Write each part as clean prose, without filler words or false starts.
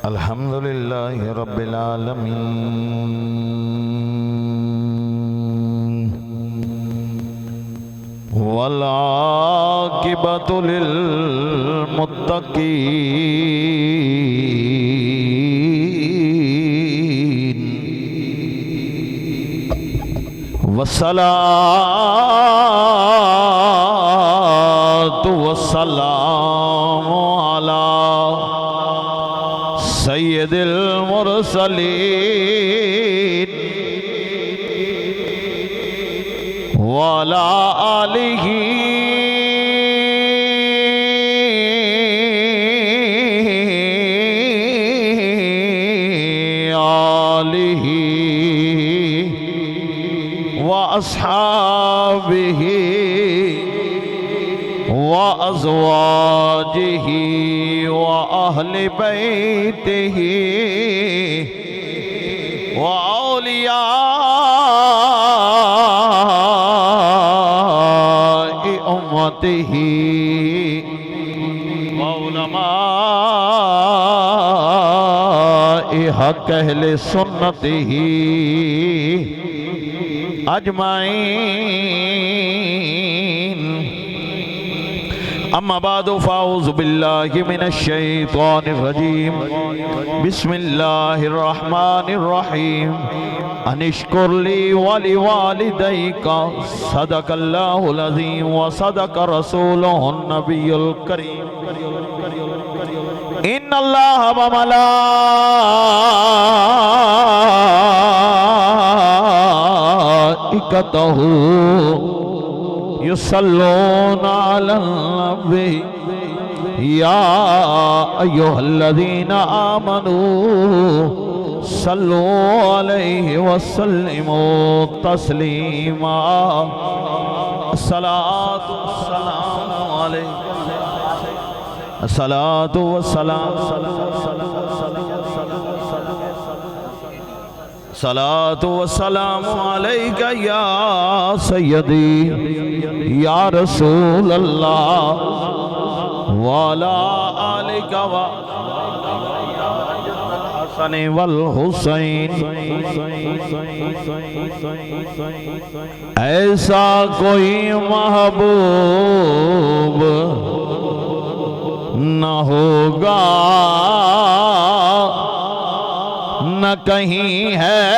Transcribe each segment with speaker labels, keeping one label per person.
Speaker 1: الحمد لله رب العالمين والعاقبة للمتقين والصلاة والسلام على سید المرسلین وعلى آلہ وأصحابہ وأزواجه وأهل بيته وأولياء أمته وعلماء حق أهل سنته أجمعين. اما بعد فاعوذ باللہ من الشیطان الرجیم بسم اللہ الرحمن الرحیم ان اشکر لی ولوالدیک صدق اللہ العظیم وصدق رسولہ النبی الکریم. ان اللہ وملائکتہ یصلون علی النبی یا ایہا الذین آمنوا صلوا علیہ وسلموا تسلیما. الصلاة والسلام علیہ الصلاة والسلام صلاة والسلام علیکہ یا سیدی یا رسول اللہ وعلا آلکہ والحسن والحسین. ایسا کوئی محبوب نہ ہوگا نہ کہیں ہے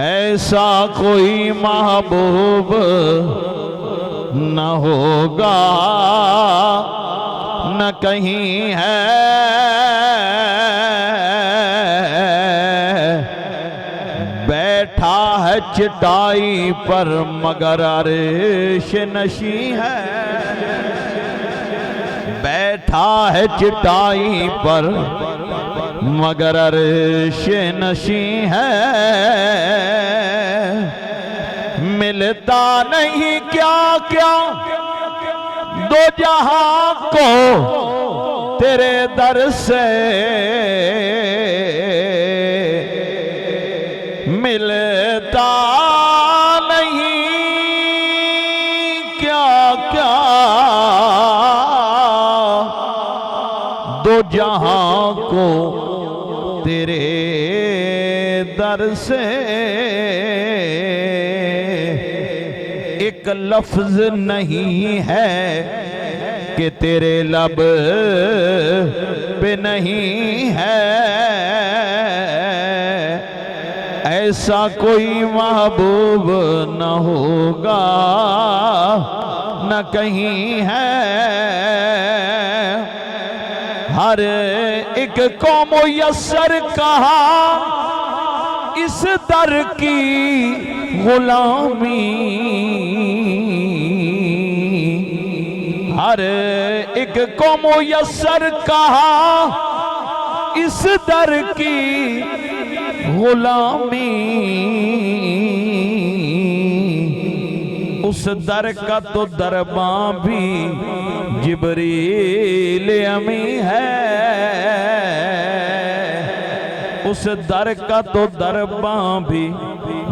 Speaker 1: ایسا کوئی محبوب نہ ہوگا نہ کہیں ہے. بیٹھا ہے چٹائی پر مگر عرش نشیں ہے. بیٹھا ہے چٹائی پر مگر عرش نشیں ہے. ملتا نہیں کیا کیا دو جہاں کو تیرے در سے. ملتا نہیں کیا کیا دو جہاں کو تیرے در سے. ایک لفظ نہیں ہے کہ تیرے لب پہ نہیں ہے. ایسا کوئی محبوب نہ ہوگا نہ کہیں ہے. ہر ایک کو میسر کہا اس در کی غلامی. ہر ایک کو میسر کہا اس در کی غلامی. اس در کا تو درباں بھی جبریل امی ہے. اس در کا تو درباں بھی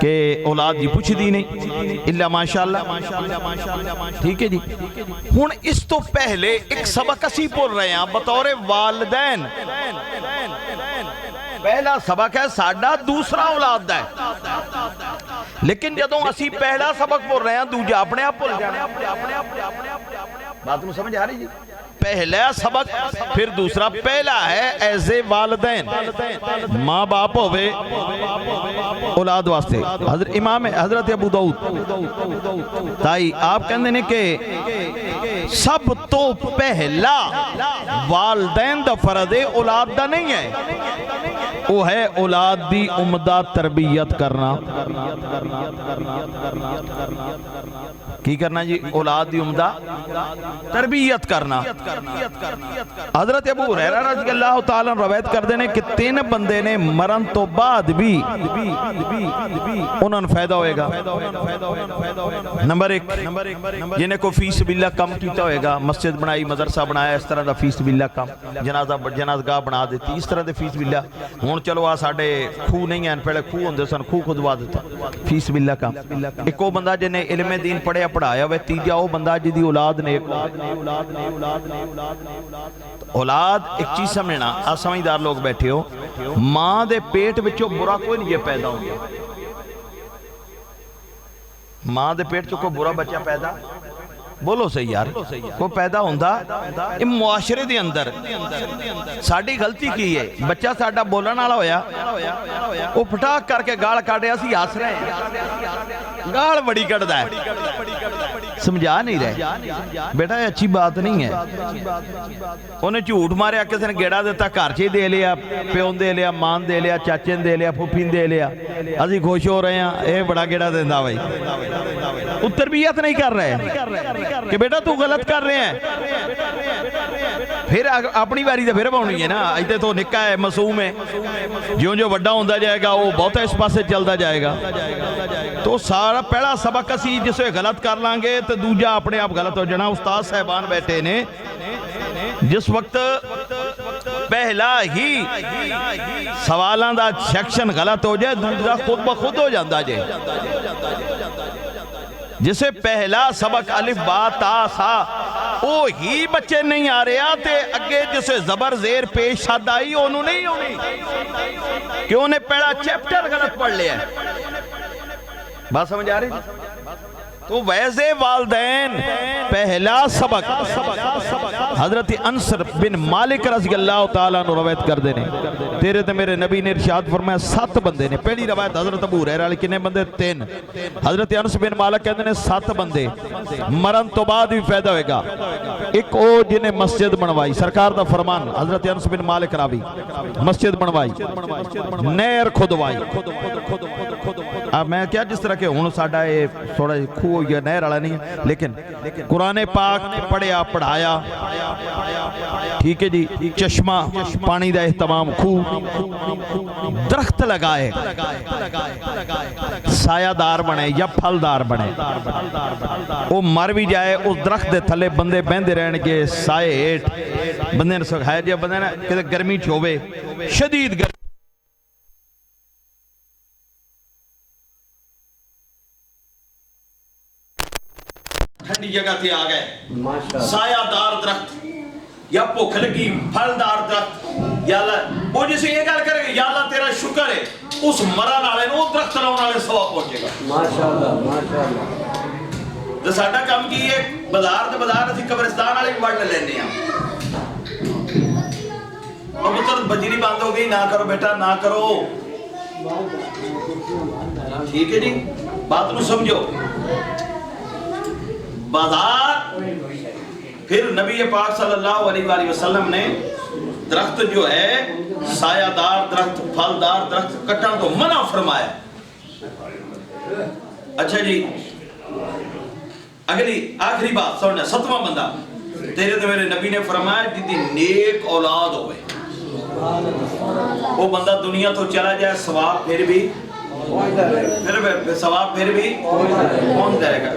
Speaker 1: کہ اولاد جی پوچھ دی نہیں الا ماشاءاللہ. ٹھیک ہے جی. ہن اس تو پہلے ایک سبق اسی پڑھ رہے ہیں بطور والدین. پہلا سبق ہے ساڈا دوسرا اولاد دا ہے. لیکن جدوں اسی پہلا سبق پڑھ رہے ہیں دوجا اپنے آپ بھول جانا. بات نو سمجھ آ رہی جی؟ پہلا سبق پھر دوسرا. پہلا ہے ایز اے والدین ماں باپ ہوئے اولاد واسطے. امام حضرت ابو داؤد تائی آپ کہندے نے کہ سب تو پہلا والدین دا فرض اولاد دا نہیں ہے, وہ ہے اولاد دی عمدہ تربیت کرنا. کی کرنا جی؟ اولاد دی عمدہ تربیت کرنا. حضرت ابو ہریرہ رضی اللہ تعالیٰ روایت کر دینے کہ 3 بندے نے مرن تو بعد بھی انہوں نے فائدہ ہوئے گا. نمبر 1 جنہیں کو فی سبیل اللہ کم کیتا ہوئے گا, مسجد بنائی, مدرسہ بنایا, اس طرح دا فی سبیل اللہ کم, جنازگاہ بنا دیتی, اس طرح دے فی سبیل اللہ. ہون چلو آ ساڑھے خوہ نہیں ہیں, پہلے خوہ ہوندے سن, خوہ خودوا دیتا فی سبیل اللہ کم. ایک وہ بندہ جنہیں علم دین پڑھیا پڑھایا ہوئے. تیجا وہ بندہ جی دی اولاد نے اولاد ایک چیز سمجھنا, آپ سمجھدار لوگ بیٹھے ہو, ماں دے پیٹ بچوں برا کوئی نہیں یہ پیدا ہوں گیا. ماں دے پیٹ چوں کوئی برا بچہ پیدا بولو صحیح یار کو پیدا ہوندہ یہ معاشرے دے اندر ساڑھی غلطی کی ہے. بچہ ساڑھا بولن والا ہویا وہ پھٹاک کر کے گال کاٹے اسی ہس رہے ہیں, گال بڑی کٹدا ہے, سمجھا نہیں رہے بیٹا یہ اچھی بات نہیں ہے. انہیں جھوٹ ماریا کسی نے گیڑا دیتا, گھرچے دے لیا, پیون دے لیا, مان دے لیا, چاچین دے لیا, پھوپھین دے لیا, اسی خوش ہو رہے ہیں اے بڑا گیڑا دیندہ بھائی. وہ تربیت نہیں کر رہے کہ بیٹا تو غلط کر رہے ہیں. پھر اپنی باری دے پھر باؤنی ہے نا, ایتے تو نکا ہے, معصوم ہے, جو وڈا ہوندہ جائے گا وہ بہت اس پاس سے چلتا جائے گا. تو سارا پہلا سبق اسی جسے غلط کر لانگے تو دوجا اپنے آپ غلط ہو جانا. استاد صاحبان بیٹھے نے جس وقت پہلا ہی سوالان دا سیکشن غلط ہو جائے دوسرا خود بخود ہو جاندہ جائے. جسے پہلا سبق الف با تا سا وہ ہی بچے نہیں آ رہے آتے اگے جسے زبر زیر پیش شاد آئی انہوں نہیں ہونی کہ انہیں پہلا چیپٹر غلط پڑھ لیا ہے. بات سمجھ آ رہی؟ تو ویسے والدین پہلا سبق حضرت انس بن مالک رضی اللہ تعالیٰ نے روایت کر دینے. تیرے تے میرے نبی نے ارشاد فرمایا 7 بندے نے. پہلی روایت حضرت ابو ہریرہ علی کنے بندے 3, حضرت انس بن مالک کہتے ہیں 7 بندے مرن تو بعد بھی فائدہ ہوئے گا. ایک او جنہیں مسجد بنوائی, سرکار دا فرمان حضرت انس بن مالک راوی, مسجد بنوائی, نہر کھدوائی. اب میں کیا جس طرح کہ ہوں ساڑھا تھوڑا کھو یا نہر والا نہیں ہے, لیکن قرآن پاک پڑھیا پڑھایا, ٹھیک ہے جی, چشمہ پانی دا اہتمام, کھو, درخت لگائے سایہ دار بنے یا پھل دار بنے. وہ مر بھی جائے اس درخت دے تھلے بندے بہندے رہنے کے سائے ہیٹ بندے نے سکھایا جائے. بندے نے کہ گرمی چھوڑے شدید گرمی ٹھنڈی جگہ تھے آ گئے, سایہ دار درخت یا بھوک لگی پھلدار درخت, یا اللہ وہ جسے یہ گل کرے گا یا اللہ تیرا شکر ہے اس مرن والے نو درخت لاؤن والے ثواب پہنچے گا. ماشاءاللہ ماشاءاللہ. تو ساڈا کام کی ہے بازار تے بازار اسی قبرستان والے بھی وڈ لینے ہیں. اور پتر بجری بند ہو گئی, نہ کرو بیٹا نہ کرو, ٹھیک ہے جی, بات نو سمجھو. بازار پھر نبی پاک صلی اللہ علیہ وآلہ وسلم نے درخت جو ہے سایہ دار درخت پھلدار درخت کٹن کو منع فرمایا. اچھا جی, اگلی آخری بات سننا, 7واں بندہ تیرے تو میرے نبی نے فرمایا جدی نیک اولاد ہوئے وہ بندہ دنیا تو چلا جائے ثواب پھر بھی ثواب پھر بھی کون جائے گا.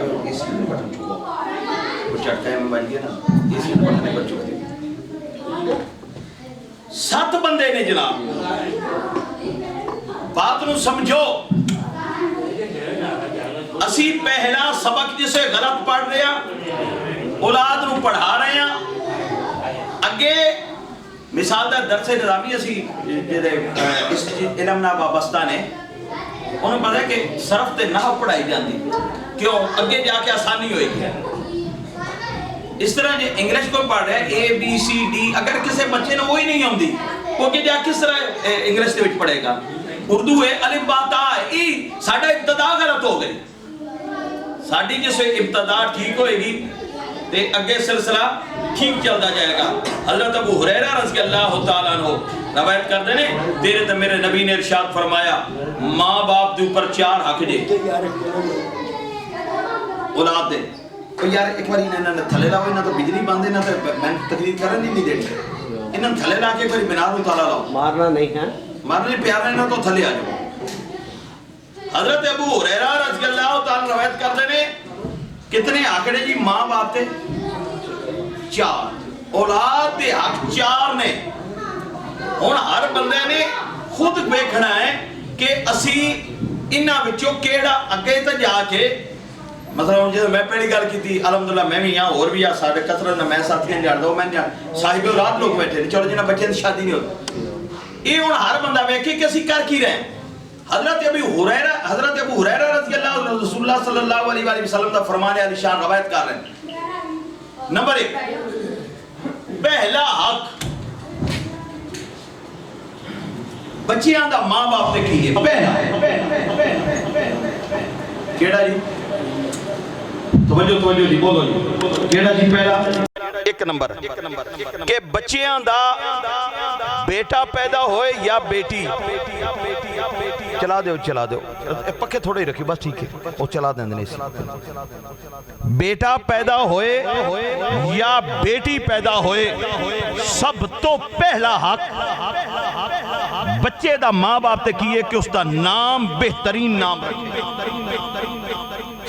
Speaker 1: چڑھتا ہے موبائل کے نا, اس میں پڑھنے پر چک دی. 7 بندے نے جناب, بات نو سمجھو. اسی پہلا سبق جسے غلط پڑھ رہے ہیں اولاد نو پڑھا رہے ہیں اگے مثال دا درس نظامی اسی اس علم نہ وابستہ نے انہوں پتا ہے کہ صرف تے نحو پڑھائی جاندی کیوں اگے جا کے آسانی ہوئے گی اس طرح جو انگلش کو پڑھ رہے ہیں اے بی سی ڈی اگر کسی بچے نے وہی نہیں ہوندی وہ کہ جا کس طرح انگلش دے وچ پڑھے گا اردو ہے الف با تا ای ساڈا ابتدا غلط ہو گئی ساڈی جس ابتدا ٹھیک ہوئے گی تے اگے سلسلہ ٹھیک چلتا جائے گا حضرت ابو ہریرہ رضی اللہ تعالیٰ عنہ روایت کر دینے تیرے تو میرے نبی نے ارشاد فرمایا ماں باپ دے اوپر 4 حق دے اولاد دے کوئی یار ایک بار انہوں نے تھلے لاؤ انہوں تو بجلی باندھے نہ تو میں تقریر کرنے نہیں دے انہوں نے تھلے لا کے کوئی منار اتالا لاؤ
Speaker 2: مارنا نہیں ہے
Speaker 1: مارنے پیار نہیں تو تھلے آ جاؤ حضرت ابو ہریرہ رضی اللہ تعالیٰ روایت کر دینے کتنے آکڑے جی ماں باپ تے 4 اولاد دے حق 4 نے ہن ہر بندے نے خود دیکھنا ہے کہ اسی انہاں وچوں کیڑا اگے تے جا کے مثلا جب میں پہلی گل کی تھی الحمدللہ میں بھی یہاں اور بھی آ سارے کثرت میں ساتھیاں جان دو میں صاحب اولاد لوگ بیٹھے ہیں چلو جنہاں بچے کی شادی نہیں ہوتی یہ ہن ہر بندہ ویکھے کہ اسی کر کی رہے ہیں حضرت ابو ہریرہ رضی اللہ رسول اللہ صلی اللہ علیہ وآلہ وسلم دا فرمان علی شان روایت کر رہے ہیں نمبر 1 پہلا حق بچیاں دا ماں باپ تے کی ہے پہلا کیڑا جی توجہ جی بولو جی کیڑا جی پہلا 1 نمبر کہ بچیاں دا بیٹا پیدا ہوئے یا بیٹی چلا دیو پکے تھوڑے ہی رکھی بس ٹھیک ہے وہ چلا دیں دنے بیٹا پیدا ہوئے یا بیٹی پیدا ہوئے سب تو پہلا حق بچے دا ماں باپ تے کیے کہ اس دا نام بہترین نام رکھے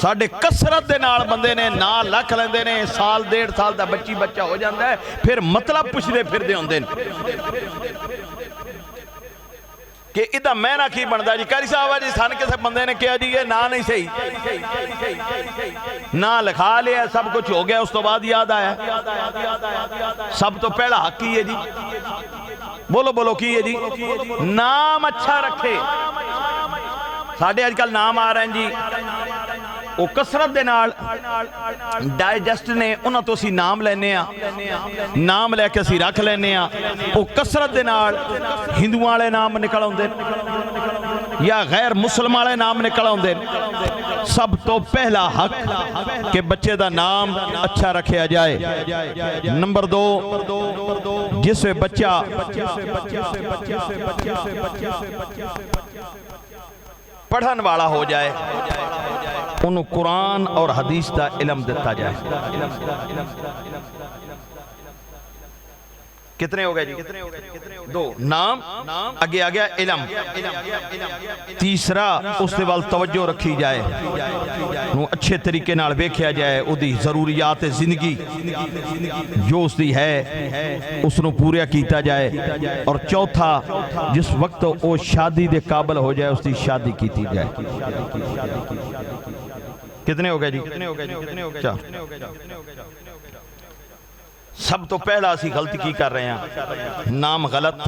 Speaker 1: ساڑھے کسرت دے نال بندے نے نا لکھ لیندے نے سال 1.5 سال دا بچہ ہو جاندہ ہے پھر مطلب پوچھدے پھر دے ہوندے کہ ادھا میں نہ کی بندہ جی کاری صاحبہ جی سان کسے بندے نے کیا جی یہ نا نہیں صحیح نا لکھا لیا سب کچھ ہو گیا اس تو بعد یاد آیا سب تو پہلا حق کی ہے جی بولو کی ہے جی نام اچھا رکھے ساڑھے آج کل نام آ رہے ہیں جی وہ کسرت دے نال ڈائجسٹ نے انہاں تو اسی نام لینے ہیں نام لے کے اسی رکھ لینے ہیں وہ کسرت دے نال ہندو والے نام نکل ہوندے یا غیر مسلم والے نام نکل ہوندے سب تو پہلا حق کہ بچے دا نام اچھا رکھیا جائے نمبر 2 جس سے بچہ پڑھن والا ہو جائے انہوں قرآن اور حدیث دا علم دیتا جائے کتنے ہو گئے جی 2 نام آگے آگیا علم تیسرا اس سے وال توجہ رکھی جائے انہوں اچھے طریقے نال بیکھیا جائے او دی ضروریات زندگی جو اس دی ہے اس نو پوریا کیتا جائے اور چوتھا جس وقت او شادی دے قابل ہو جائے اس دی شادی کیتی جائے کتنے ہو گئے جی سب تو پہلا اسی غلطی کی کر رہے ہیں نام غلط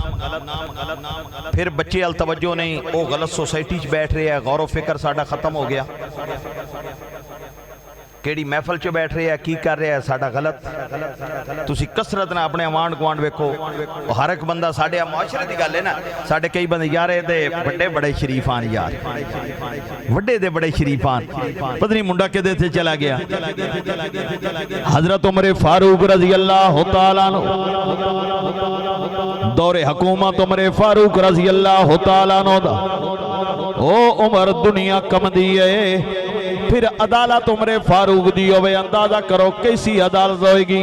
Speaker 1: پھر بچے التوجہ نہیں وہ غلط سوسائٹی بیٹھ رہے ہیں غور و فکر ساڑھا ختم ہو گیا کیڑی محفل چو بیٹھ رہے ہیں کی کر رہے ہیں ساڑھا غلط تُسی کسرت نہ اپنے آوانڈ گوانڈ ویکھو ہر ایک بندہ ساڑھے معاشرے دی گل ہے نا ساڑھے کئی بندے یارے دے بڑے بڑے شریفان یار وڈے دے بڑے شریفان پتہ نہیں منڈا کے دے تھے چلا گیا حضرت عمر فاروق رضی اللہ تعالیٰ عنہ دور حکومت عمر فاروق رضی اللہ تعالیٰ عنہ دا او عمر دنیا کم دیئے پھر عدالت عمر فاروق دی ہوئے اندازہ کرو کیسی عدالت ہوئے گی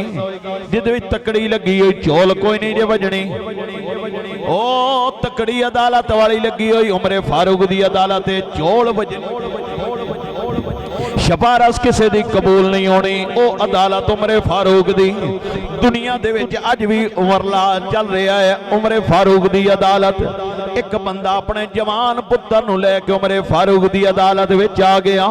Speaker 1: جد بھی تکڑی لگی ہوئی چول کوئی نہیں جو بجنی او تکڑی عدالت والی لگی ہوئی عمر فاروق دی عدالت چول بجنی
Speaker 2: شفارس کسے دی قبول نہیں ہونی او عدالت عمر فاروق دی دنیا دے وچ اج بھی عمر لا چل رہا ہے عمر فاروق دی عدالت ایک بندہ اپنے جوان پتر نو لے کے عمر فاروق دی عدالت وچ آ گیا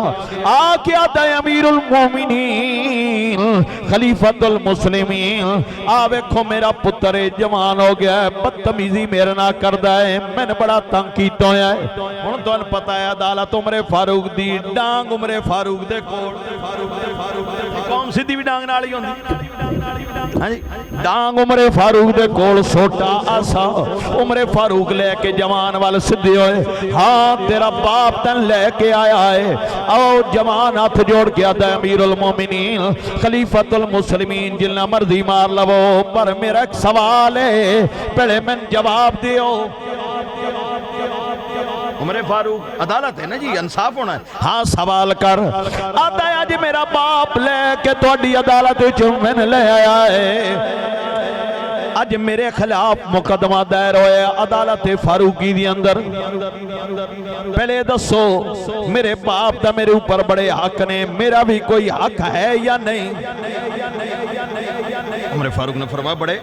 Speaker 2: آ کے آتا ہے امیر المومنین خلیفۃ المسلمین آ ویکھو میرا پتر جوان ہو گیا ہے بدتمیزی میرے نال کردا ہے میں نے بڑا تنگ کیتا ہویا ہے ہن تانوں پتہ ہے عدالت عمر فاروق دی ڈانگ عمر فاروق دے کول قوم سیدھی بھی ڈانگ نال ہی ہوندی ہاں جی ڈانگ عمر فاروق دے کول سوٹا آسا عمر فاروق لے کے جوان وال سدھے ہوئے ہاں تیرا باپ تن لے کے آیا ہے او جوان ہاتھ جوڑ کے آتا ہے امیر المومنین خلیفۃ المسلمین جلنا مرضی مار لو پر میرا ایک سوال ہے پہلے میں جواب دیو عمر فاروق عدالت ہے نا جی انصاف ہونا ہے ہاں سوال کر آتا ہے آج میرا باپ لے کے توڑی عدالت میں لے آیا ہے آج میرے خلاف مقدمہ دائر ہوئے عدالت فاروقی دی اندر پہلے دسو میرے باپ دا میرے اوپر بڑے حق نے میرا بھی کوئی حق ہے یا نہیں عمر فاروق نے فرمایا بڑے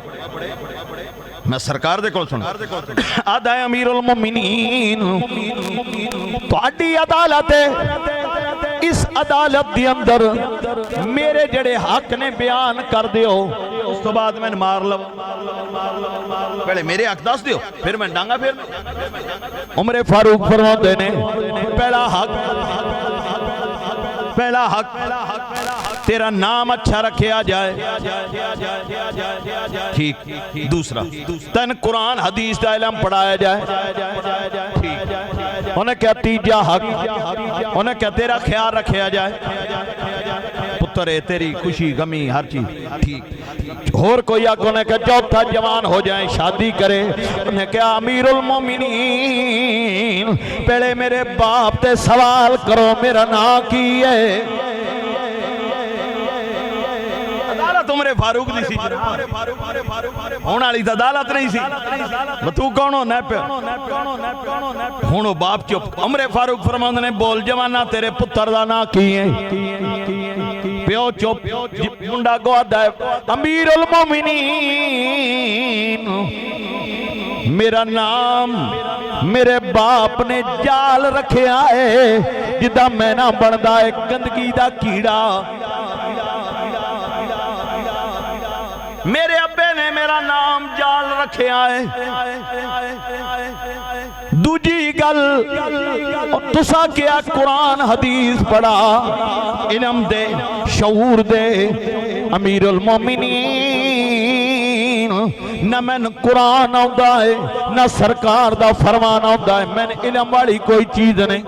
Speaker 2: میں سرکار دے کول سنا آدھا ہے امیر المومنین تہاڈی عدالت ہے اس عدالت دی اندر میرے جڑے حق نے بیان کر دیو اس تو بعد میں مار لو پہلے میرے حق دس دیو پھر میں ڈانگا پھر عمر فاروق فرماتے نے پہلا حق تیرا نام اچھا رکھیا جائے ٹھیک دوسرا تن قرآن حدیث دا علم پڑھایا جائے ٹھیک انہیں کیا تیجا حق انہیں کیا تیرا خیال رکھیا جائے پتر ہے تیری خوشی غمی ہر چیز ٹھیک اور کوئی حق انہیں کیا چوتھا جوان ہو جائیں شادی کرے انہیں کیا امیر المومنین پہلے میرے باپ تے سوال کرو میرا نا کی ہے عمر فاروق دی سی ہونا لی عدالت نہیں سی تو کون ہو نیپ ہونو باپ چپ عمر فاروق فرماند نے بول جوانا تیرے پتر دا نا کی ہے پیو چپ منڈا گوادہ ہے امیر المومنین میرا نام میرے باپ نے جال رکھے آئے جدہ میں نہ بڑھدا ہے گندگی دا کیڑا میرے ابے نے میرا نام جال رکھے آئے دوجی گل تسا کیا قرآن حدیث پڑھا علم دے شعور دے امیر المومنین نہ میں قرآن آؤں ہے نہ سرکار دا فرمان آؤں ہے میں نے علم والی کوئی چیز نہیں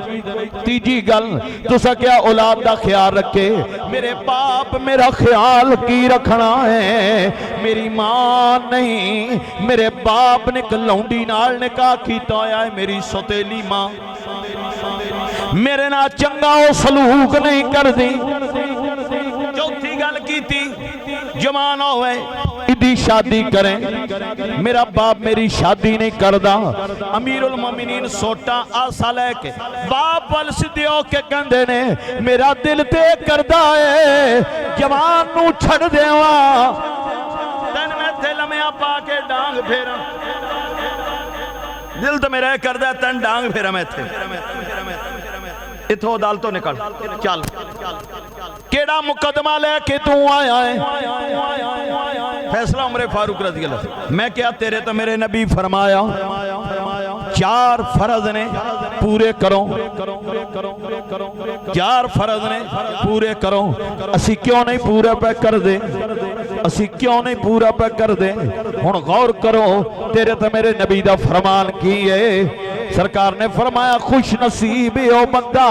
Speaker 2: تیجی گل تسا کیا اولاد دا خیال رکھے میرے باپ میرا خیال کی رکھنا ہے میری ماں نہیں میرے باپ نے کلونڈی نال نکاح کیتا ہویا ہے میری سوتیلی ماں میرے نا چنگا او سلوک نہیں کر دی چوتھی گل کی تھی جوان ہوئے ادھی شادی کریں میرا باپ میری شادی نہیں کردہ امیر المومنین سوٹا آسا لے کے باپ وال سدھیوں کے کندے نے میرا دل تے کردہ ہے جوان نو چھڑ دیوا تین میں تھے لمحہ پا کے ڈانگ پھیرا دل تو میرا کردہ ہے تین ڈانگ پھیرا میں تھے اتھو دال تو نکل چل کیڑا مقدمہ لے کے تو آیا ہے فیصلہ عمر فاروق رضی اللہ میں کیا تیرے تو میرے نبی فرمایا 4 فرض نے پورے کرو 4 فرض نے پورے کرو اسی کیوں نہیں پورا پہ کر دے اسی کیوں نہیں پورا پہ کر دے ہن غور کرو تیرے تو میرے نبی دا فرمان کی ہے سرکار نے فرمایا خوش نصیب او بندہ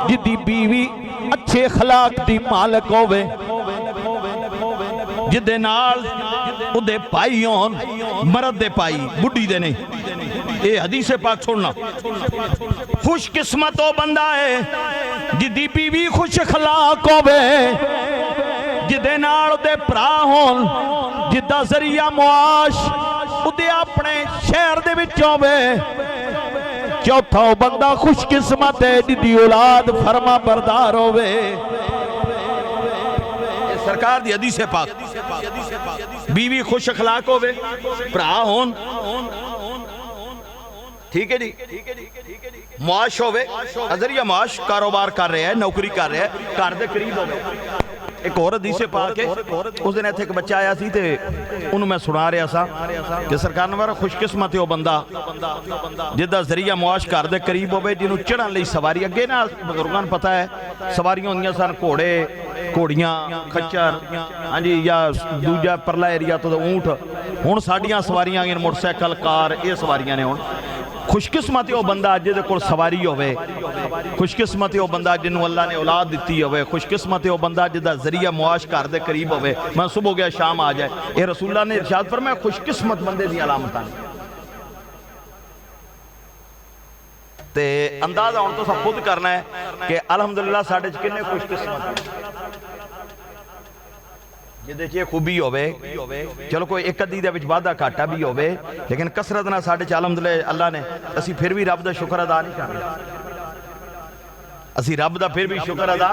Speaker 2: جدی بیوی اچھے اخلاق دی مالک ہوئے جدے نال ادھے پائی ہون مرد دے پائی بڑی دے نہیں اے حدیث پاک چھوڑنا خوش قسمت او بندہ ہے جدی بیوی خوش اخلاق ہوئے جدے نال ادھے پرا ہون جدہ ذریعہ معاش ادھے اپنے شہر دے وچ ہوئے چوتھا وہ بندہ خوش قسمت ہے جدی اولاد فرما بردار ہوئے.
Speaker 1: سرکار دی حدیث پاک بیوی خوش اخلاق ہوئے بھرا ہون ٹھیک ہے جی معاش ہوئے ذریعہ معاش کاروبار کر رہے ہیں نوکری کر رہے ہیں گھر دے قریب ہوئے. ایک اور حدیث پاک ہے اس دن ایتھے ایک بچہ آیا سی تے انہوں میں سنا رہا سا کہ سرکار نوارا خوش قسمت ہے وہ بندہ جدہ ذریعہ معاش گھر دے قریب ہوئے جنہوں چڑھن لئی سواری اگے نا بزرگان پتہ ہے سواریاں ہوندیاں سن گھوڑے گھوڑیاں کھچر ہاں جی یا دوجا پرلا ایریا تو اونٹ ہن ساڈیاں سواریاں گئے موٹر سائیکل کار یہ سواریاں نے ہن خوش قسمت وہ بندہ جدے کول سواری ہوئے خوش قسمت وہ بندہ جنہوں اللہ نے اولاد دیتی ہوئے خوش قسمت وہ بندہ جدہ ذریعہ معاش کر دے قریب ہوئے میں صبح گیا شام آ جائے یہ رسول اللہ نے ارشاد فرمایا خوش قسمت بندے دی علامتاں تے اندازہ ہن تو سب خود کرنا ہے کہ الحمدللہ ساڈے وچ کنے خوش قسمت جدے چے خوبی ہوئے چلو کوئی ایک ادی دے وچ وعدہ گھاٹا بھی ہوئے لیکن کثرت نہ ساڈے چ الحمدللہ اللہ نے اسی پھر بھی رب دا شکر ادا نہیں کر رہے اسی رب دا پھر بھی شکر ادا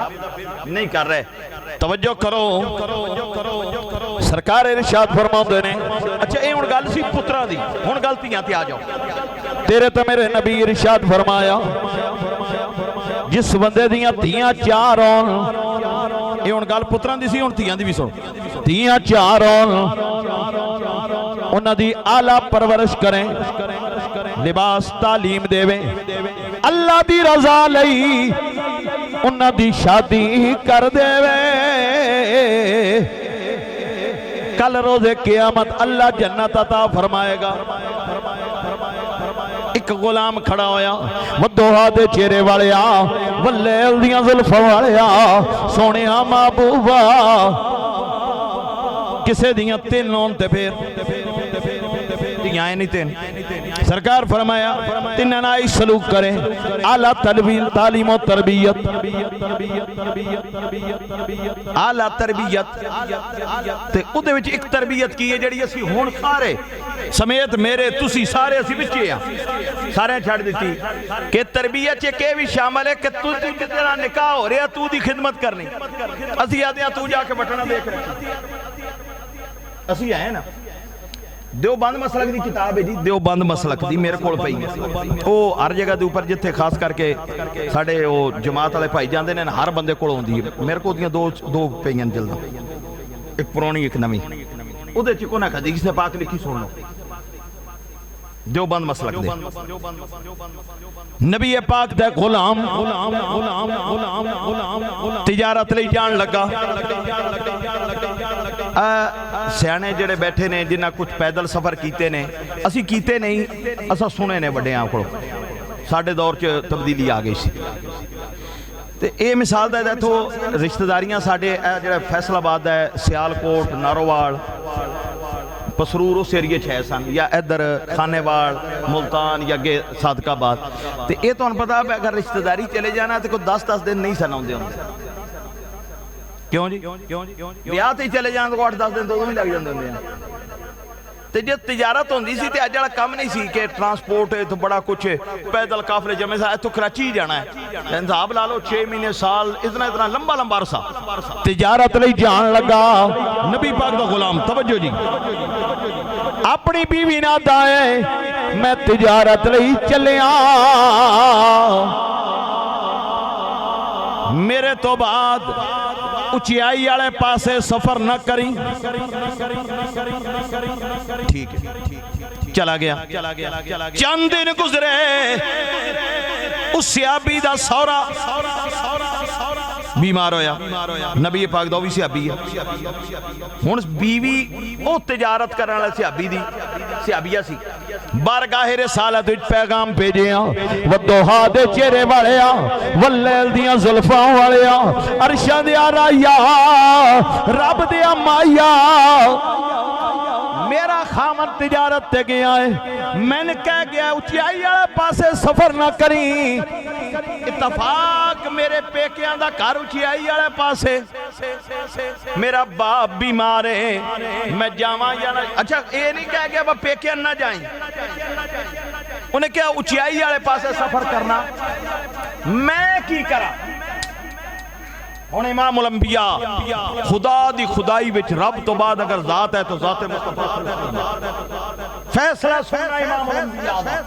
Speaker 1: نہیں کر رہے.
Speaker 2: توجہ کرو سرکار ارشاد فرماؤندے نے
Speaker 1: اچھا یہ ہن گل سی پتراں دی ہن گل تیاں تے آ جاؤ.
Speaker 2: تیرے تے میرے نبی ارشاد فرمایا جس بندے دیاں تیاں چار ہون یہ ہن گل پتراں دی سی ہن تیاں دی بھی سن تیاں چار ہون انہاں دی اعلیٰ پرورش کریں لباس تعلیم دیویں اللہ دی رضا لئی انہاں دی شادی کر دیویں کل روز قیامت اللہ جنت عطا فرمائے گا. ایک غلام کھڑا ہویا ودوہا دے چہرے والیا واللیل دیاں زلفاں والیا سونیا محبوبا کسے دیاں تین ہون تے پھر دیاں نہیں تین سرکار فرمایا تینن آئی سلوک کریں اعلیٰ تعلیم و تربیت
Speaker 1: اعلیٰ تربیت تے اودے وچ ایک تربیت کی ہے جڑی اسی ہون سارے سمیت میرے تسی سارے اسی بچے ہیں سارے چھڑ دیتی کہ تربیت یہ کہ بھی شامل ہے کہ تو تیرا نکاح ہو رہا تو دی خدمت کرنی اسی آدھے ہیں تو جا کے بٹنا دیکھ رہے اسی آئے نا دیوبند مسلک دی کتاب ہے جی دیوبند مسلک دی میرے کول پئی او ہر جگہ دے اوپر جتھے خاص کر کے ساڈے او جماعت والے بھائی جاندے نے ہر بندے کول ہوندی ہے میرے کول دیاں دو پئیاں جلداں ایک پرانی ایک نویں اودے چ کوئی نہ حدیث پاک لکھی سن لو دیوبند مسلک دے
Speaker 2: نبی پاک دے غلام تجارت لئی جان لگا
Speaker 1: سیانے جڑے بیٹھے نے جنہ کچھ پیدل سفر کیتے نے اسی کیتے نہیں اسا سنے نے بڑے آنکھڑوں ساڑھے دور چ تبدیلی آ گئی سی تے اے مثال دا تو رشتہ داریاں ساڑھے جڑے فیصل آباد ہے سیالکوٹ نارووال پسرور اس ایریے چھے سن یا ادھر خانےوال ملتان یا صادق آباد تے اے تو ان پتہ ہے اگر رشتہ داری چلے جانا تے کوئی 10 دن نہیں سن ہوندے کیوں جی بیاہ تے چلے جانا تو 8-10 دن تو نہیں لگ جاندے ہوندے ہیں تے جے تجارت ہوندی سی تے اج والا کم نہیں سی کہ ٹرانسپورٹ ہے تو بڑا کچھ پیدل قافلے جمع سا تو کراچی جانا ہے انصاب لا لو 6 مہینے سال اتنا لمبا عرصہ
Speaker 2: تجارت لئی جان لگا نبی پاک دا غلام توجہ جی اپنی بیوی نہ دائے میں تجارت لئی چلیاں میرے تو بعد اچھائی والے پاسے سفر نہ کریں
Speaker 1: ٹھیک ہے
Speaker 2: چلا گیا چند دن گزرے اس سیابی دا سورا بیمار ہویا نبی پاک دا بھی سیابی ہے
Speaker 1: ہون بیوی او تجارت کرنے والا سیابی دی سیابیہ سی
Speaker 2: بارگاہ رسالت وچ پیغام بھیجیاں ودوہا دے چہرے والیا واللیل دیاں زلفاں والیا عرشاں دیا رایا رب دیا مایا میرا خامن تجارت تے گیا ہے میں نے کہہ گیا اچھائی والے پاسے سفر نہ کریں اتفاق میرے پیکیاں دا گھر اچھائی والے پاسے میرا باپ بیمار ہے میں جاواں یا نہ اچھا یہ نہیں کہہ گیا وہ پیکیاں نہ جائیں انہیں کیا اچھائی والے پاسے سفر کرنا میں کی کرا ہن امام الانبیاء خدا دی خدائی وچ رب تو بعد اگر ذات ہے تو ذات مصطفیٰ صلی اللہ علیہ وسلم فیصلہ سننا امام الانبیاء دا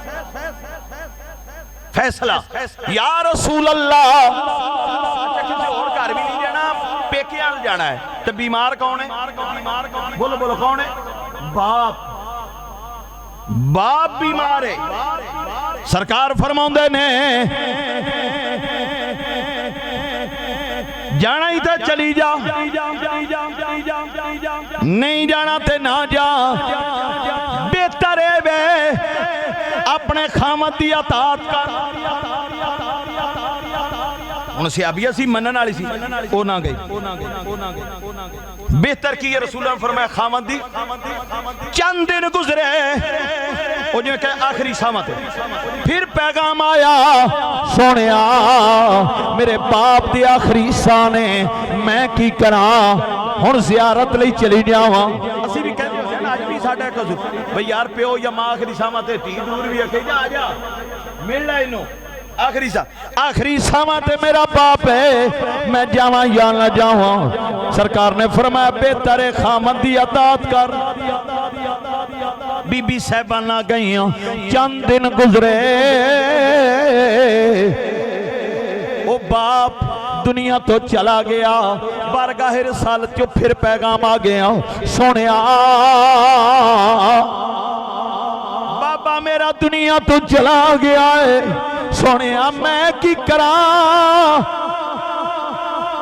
Speaker 2: فیصلہ یا رسول اللہ کسی اور گھر بھی نہیں جانا پیکیاں جانا ہے تو بیمار کون ہے بولو بولو کون ہے باپ باپ بیمار ہے سرکار فرماؤندے نے جانا ہی تھا چلی جا نہیں جانا تے نہ جا بہتر ہے بے اپنے خامد دی اطاعت کر ان صحابیہ سی منن والی سی او نہ گئی بہتر کی یہ رسول اللہ فرمایا خامد دی چند دن گزرے او جو کہ آخری سامت ہے پھر پیغام آیا سونیا میرے باپ دی آخری سانے میں کی کراں ہن زیارت لئی چلی جاواں اسی بھی کہتے ہیں آج بھی ساڈا قصور بھئی یار پیو یا ماں آخری سامت ہے تی دور بھی ہے جا جا مل لے انہوں آخری سامت میرا باپ ہے میں جاواں یا نہ جاواں سرکار نے فرمایا بہتر خامد دی اطاعت کر بی بی صاحبہ نہ گئیاں چند دن گزرے وہ باپ دنیا تو چلا گیا بارگاہ رسالت جو پھر پیغام آ گیا سونیا بابا میرا دنیا تو چلا گیا ہے سونیا میں کی کراں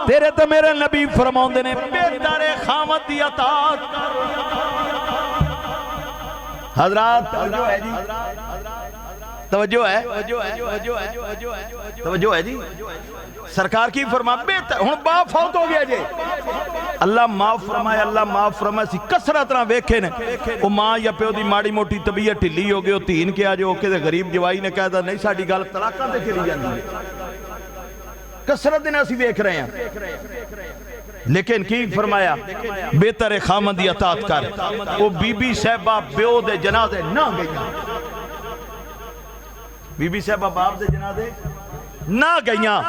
Speaker 2: تیرے تو میرے نبی فرماؤندے نے بہتر خامد دی اطاعت حضرات توجہ ہے توجہ ہے جی سرکار کی فرما بہتر ہن باپ فوت ہو گیا جی اللہ معاف فرمائے اللہ معاف فرمائے سی کسرت نہ ویکھے نے او ماں یا پیو دی ماڑی موٹی طبیعت ڈھلی ہو گئی او تین کیا جو کہ غریب جوائی نے کہا نہیں ساڈی گل طلاقاں تے چلی جاندی ہے کسرت نے اسی ویکھ رہے ہیں لیکن کی فرمایا بہتر خامد دی اطاعت کر او بی بی صاحبہ بیو دے جنازے نہ گئی بی بی صاحبہ باپ دے جنازے نہ گئیاں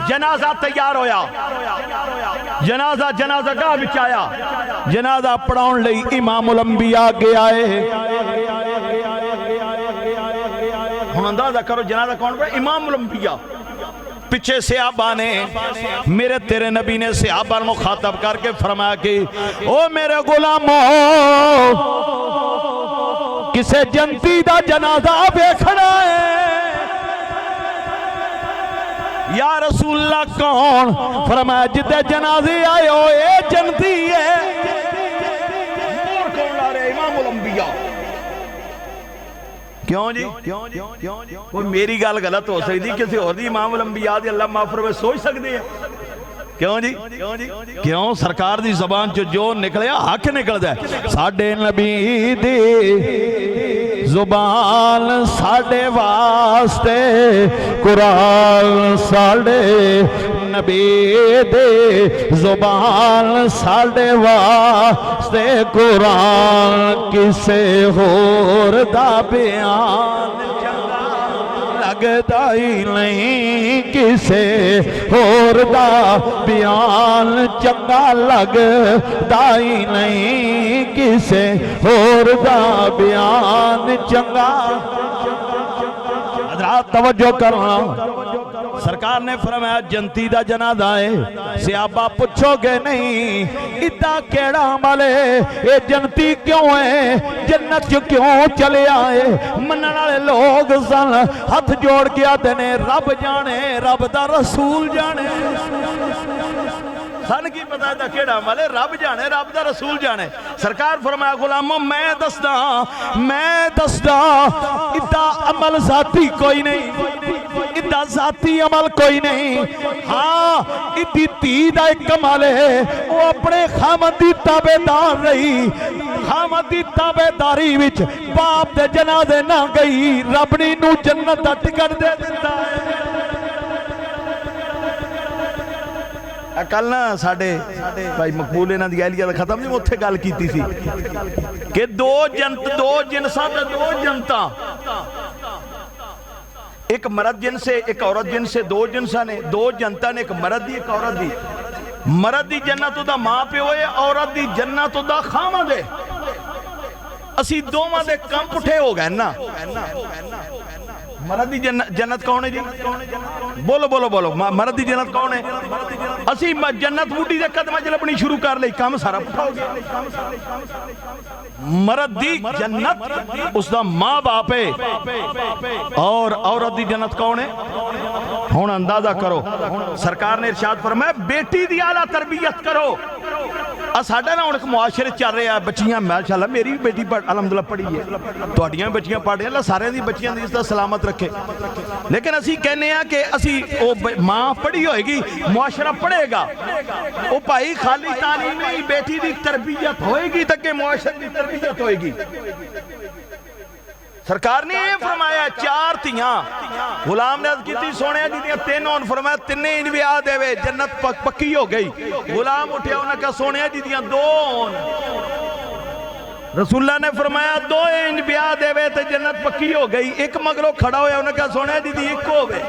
Speaker 2: جنازہ تیار ہویا جنازہ گاہ بچ آیا جنازہ پڑھاؤن لئی امام الانبیاء کے آئے ہن اندازہ کرو جنازہ کون پڑھا امام الانبیاء پچھے صحابہ نے میرے تیرے نبی نے صحابہ مخاطب کر کے فرمایا کہ او میرے غلاموں کسے جنتی دا جنازہ بیکھنا ہے یا رسول اللہ کون فرمایا جتے جنازے آئے ہو اے جنتی ہے کون لا رہے امام الانبیاء کیوں جی کوئی میری گال غلط ہو سکتی کسی اور دی امام الانبیاء دی اللہ معاف فرمائے سوچ سکتے ہیں کیوں جی کیوں سرکار دی زبان جو نکلیا حق نکل جائے ساڑھے نبی دی زبان ساڑھے واسطے قرآن ساڑھے نبی دی زبان ساڑھے واسطے قرآن کسے ہور دا بیان لگتا ہی نہیں کسے اور دا بیان چنگا لگتا ہی نہیں کسے اور دا بیان چنگا حضرات توجہ کرنا سرکار نے فرمایا جنتی دا جنازہ ہے صحابہ پوچھو گے نہیں ادھا کیڑا ملے اے جنتی کیوں ہے جنت جو کیوں چلے آئے منن والے لوگ سن ہاتھ جوڑ کے آتے نے رب جانے رب دا رسول جانے سن کی پتہ دا کیڑا ملے رب جانے رب دا رسول جانے سرکار فرمایا غلاموں میں دستا ادھا عمل ذاتی کوئی نہیں ادھا ذاتی عمل کوئی نہیں ہاں ادھی تیدہ ایک کمال ہے وہ اپنے خامدی تابدار رہی خامدی تابداری وچ باپ دے جنازے نہ گئی ربنی نو جنت دا ٹکٹ دے دیتا ہے کل نا ساڑھے بھائی مقبول انہاں دی اہلیہ دا ختم نہیں اتھے گال کیتی سی کہ دو جنساں تے دو جنتاں
Speaker 1: ایک مرد جن سے ایک عورت جن سے دو جنساں نے دو جنتا نے ایک مرد دی ایک عورت دی مرد دی جنت دا ماں پہ ہوئے عورت دی جنت دا خامہ دے اسی دوواں دے کم پٹھے ہو گئے نا مرد دی جنت کون ہے جی بولو بولو بولو مرد دی جنت کون ہے اسی جنت بوٹی دے قدمہ جلپنی شروع کر لئی کام سارا پٹھا ہو گیا مرد دی جنت اس دا ماں باپ ہے اور عورت دی جنت کون ہے ہون اندازہ کرو سرکار نے ارشاد فرمایا بیٹی دی اعلیٰ تربیت کرو ساڑھا نہ انہیں معاشرے چل رہے ہیں بچیاں ماشاءاللہ میری بھی بیٹی الحمدللہ پڑھی ہے توڑیاں بچیاں پڑھ رہے ہیں اللہ سارے دی بچیاں دی اس طرح سلامت رکھے لیکن اسی کہنے ہیں کہ اسی ماں پڑھی ہوئے گی معاشرہ پڑھے گا وہ بھائی خالی تعلیم نہیں بیٹی دی تربیت ہوئے گی تک کہ معاشرہ دی تربیت ہوئے گی سرکار نے یہ فرمایا چار تیاں غلام نے عرض کی تھی سونے جی دیاں تینوں نے فرمایا تینے ان بھی آدھے وے جنت پکی ہو گئی غلام اٹھیا انہوں نے کہا سونے جی دیاں دو رسول اللہ نے فرمایا دو ان بھی آدھے وے تے جنت پکی ہو گئی ایک مگروں کھڑا ہویا انہوں نے کہا سونے جی دی ایک ہو گئے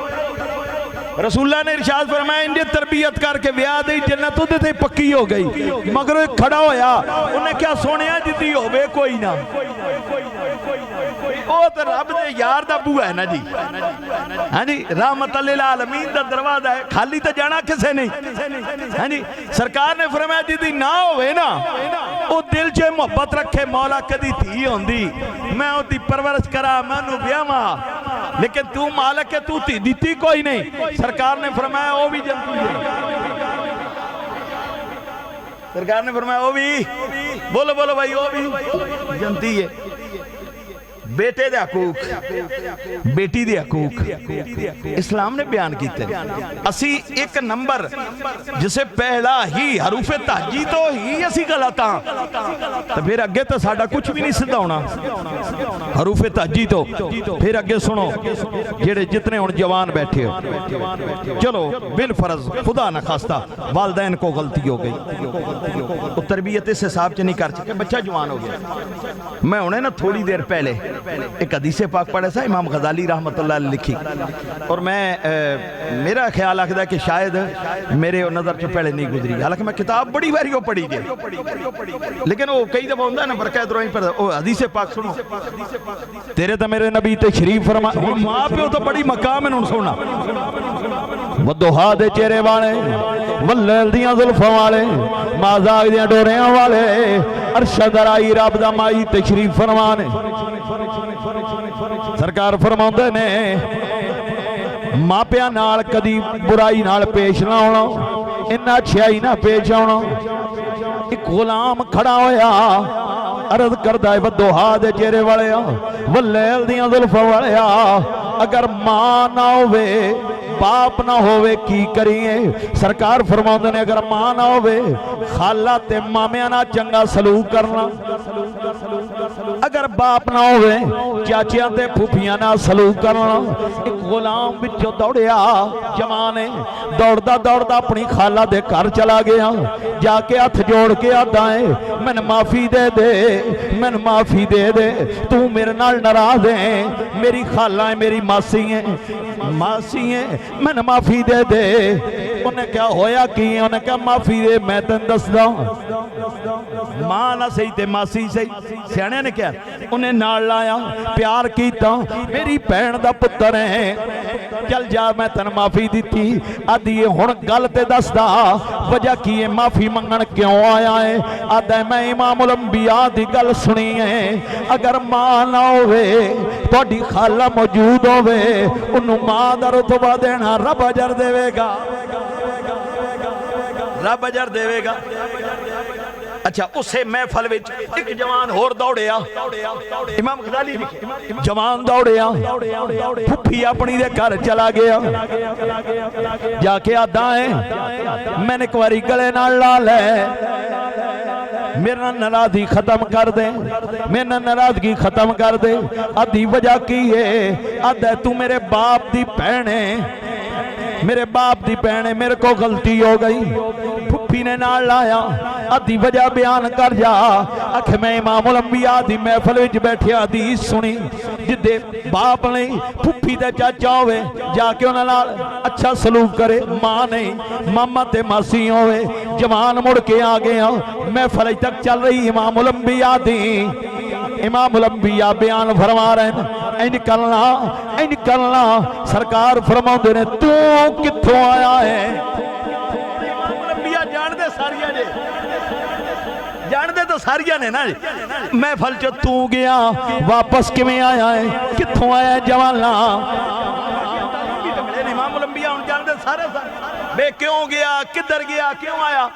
Speaker 1: رسول اللہ نے ارشاد فرمایا انہیں تربیت کر کے بیاہ دی جنت ہوتے تھے پکی ہو گئی مگر ایک کھڑا ہویا انہوں نے کیا سونیا جتی ہو بے کوئی نہ وہ تو رب دے یار دا بو ہے نا جی ہاں جی رحمت للعالمین دا دروازہ ہے خالی تو جانا کسے نہیں ہاں جی سرکار نے فرمایا جتی نہ ہوئے نا وہ دل چے محبت رکھے مولا کدی تھی ہوندی میں ہوتی پرورش کرا مانو بیاما لیکن تو مالک ہے تو تھی دیتی کوئی نہیں سرکار نے فرمایا وہ بھی جنتی ہے سرکار نے فرمایا وہ بھی بولو بولو بھائی وہ بھی جنتی ہے بیٹے دے حقوق بیٹی دے حقوق اسلام نے بیان کیتے اسی ایک نمبر جسے پہلا ہی حروف تہجی تو ہی اسی غلطاں تو پھر اگے تو ساڑھا کچھ بھی نہیں سدھا ہونا حروف تہجی تو پھر اگے سنو جیڑے جتنے ان جوان بیٹھے ہو چلو بالفرض خدا نہ خواستہ والدین کو غلطی ہو گئی وہ تربیت اس حساب سے نہیں کر سکے بچہ جوان ہو گیا میں انہیں نا تھوڑی دیر پہلے ایک حدیث پاک پڑھے سا امام غزالی رحمت اللہ علیہ لکھی اور میں میرا خیال آکھتا ہے کہ شاید میرے نظر سے پہلے نہیں گزری حالانکہ میں کتاب بڑی باری پڑھی گئی لیکن وہ کئی دفعہ ہوندہ ہے نا برکہ دروہیں پر حدیث پاک سنو تیرے تا میرے نبی تشریف فرما ماں پہ ہو تو بڑی مقام ہے انہوں سونا ودوہا دے چہرے والے واللیل دیاں ظلفوں والے مازاگ دیاں ڈوریاں والے ارشد رائی رب دا مائی تشریف فرمانے سرکار فرماؤندے نے ماں پیاں نال کدی برائی نال پیش نہ ہونا انہا چھائی نہ پیش ہونا ایک غلام کھڑا ہویا عرض کردہ ودوہا دے چہرے والے واللیل دیاں ظلفوں والے اگر ماں نہ ہوئے باپ نہ ہوئے کی کریے سرکار فرماؤں نے اگر ماں نہ ہوئے خالہ تے مامیاں نہ چنگا سلوک کرنا اگر باپ نہ ہوئے چاچیاں تے پھوپیاں نہ سلوک کرنا ایک غلام بچو دوڑیا جوانے دوڑدا دوڑدا اپنی خالہ دے کر چلا گیا جا کے ہاتھ جوڑ کے آدھائیں میں معافی دے دے میں معافی دے دے تو میرے نال ناراض ہے میری خالہ ہے میری ماسی ہیں میں نے معافی دے دے انہیں کیا ہویا کی انہیں کیا معافی دے میں تن دس دا ماں نہ صحیح تے ماسی صحیح سیانے نے کیا انہیں نال لایا پیار کیتا میری بہن دا پتر ہے چل جا میں تن معافی دیتی آدھی یہ ہن گل تے دس دا وجہ کی یہ معافی منگن کیوں آیا ہے آدھے میں امام الانبیاء دی گل سنی ہے اگر ماں نہ ہوئے توڑی خالہ موجود ہوئے انہوں ماں دا رتبہ دینا رب اجر دے گا رب اجر دے گا اچھا اسے محفل وچ ایک جوان ہور دوڑیا امام غزالی جوان دوڑیا پھپھی اپنی دے گھر چلا گیا جا کے آدھائیں میں نے کواری گلے نال لا لے میرا ناراضگی ختم کر دے میرا ناراضگی ختم کر دے آدھی وجہ کی ہے آدھے تو میرے باپ دی بہن ہے میرے باپ دی بہن ہے میرے کو غلطی ہو گئی
Speaker 2: پھپھی نے نال لایا ادھی وجہ بیان کر جا اکھ میں امام الانبیاء دی محفل وچ بیٹھے حدیث سنی جدے باپ نہیں پھپھی دے چاچا ہوئے جا کے انہاں نال اچھا سلوک کرے ماں نہیں ماما تے ماسی ہوئے جوان مڑ کے آ گیا محفل تک چل رہی امام الانبیاء دی امام الانبیاء بیان فرما رہے ہیں اے نکلنا سرکار فرما دے نے تو کتھوں آیا ہے امام الانبیاء جان دے ساریاں نے جان دے تو ساریاں نے نا محفل چ تو گیا واپس کیویں آیا ہے کتھوں آیا ہے جوانا امام الانبیاء ان جان دے سارے بے کیوں گیا کدھر گیا کیوں آیا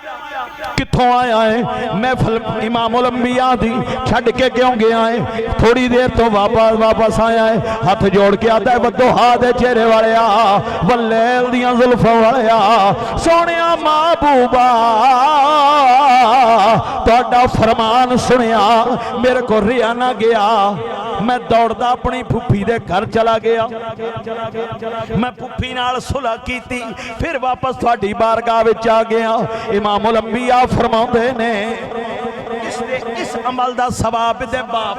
Speaker 2: کتھوں آیا ہے محفل امام الانبیاء دی چھڑ کے کیوں گیا ہے تھوڑی دیر تو واپس آیا ہے ہاتھ جوڑ کے آتا ہے بدوہا دے چہرے والیا واللیل دیاں زلفوں والیا سونیا محبوبا تہاڈا فرمان سنیا میرے کو ریا نہ گیا میں دوڑدا اپنی پھپھی دے گھر چلا گیا میں پھپھی نال صلح کیتی پھر واپس تھوڑی بارگاہ وچ آ گیا امام الانبیاء فرماندے نے اس عمل دا ثواب دے باپ